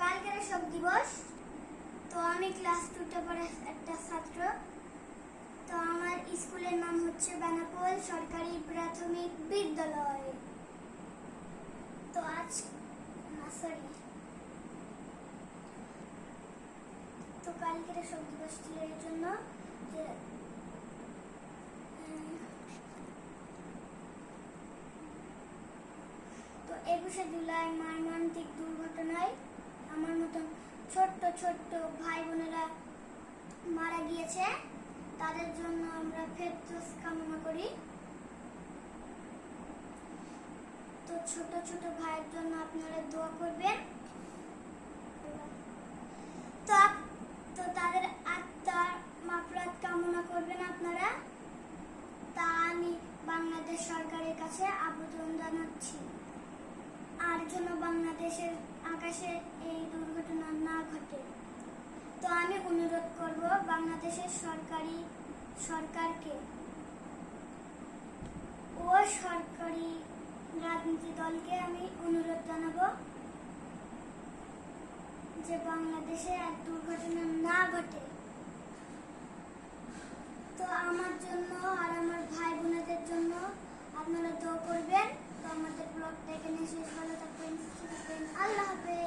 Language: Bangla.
কালকের শোক দিবস। তো আমি ক্লাস 2 পড়ে একটা ছাত্র। তো আমার স্কুলের নাম হচ্ছে বেনাপোল সরকারি প্রাথমিক বিদ্যালয়। তো আজ তো কালকের শোক দিবস ছিল এর জন্য যে তো 21শে জুলাই মর্মান্তিক দুর্ঘটনায় আমার মতন ছোট্ট ছোট্ট ভাই বোনেরা মারা গিয়েছে। তাদের জন্য আমরা ফেরদৌস কামনা করি। তো ছোট ছোট ভাইয়ের জন্য আপনারা দোয়া করবেন। তো তাদের আত্মার মাগফিরাত কামনা করবেন আপনারা। তা আমি বাংলাদেশ সরকারের কাছে আবেদন জানাচ্ছি আর যেন বাংলাদেশের আকাশে এই দুর্ঘটনা না ঘটে। তো আমি অনুরোধ করব বাংলাদেশের সরকারকে ও সরকারি রাজনীতি দলকে আমি অনুরোধ জানাবো যে বাংলাদেশে এক দুর্ঘটনা না ঘটে। তো আমার জন্য আর আমার ভাই বোনেদের জন্য আপনারা দোয়া করবেন। তো আমাদের ব্লগটা এখানে শেষ। ভালো থাকবেন, সুস্থ থাকবেন। আল্লাহ হাফেজ।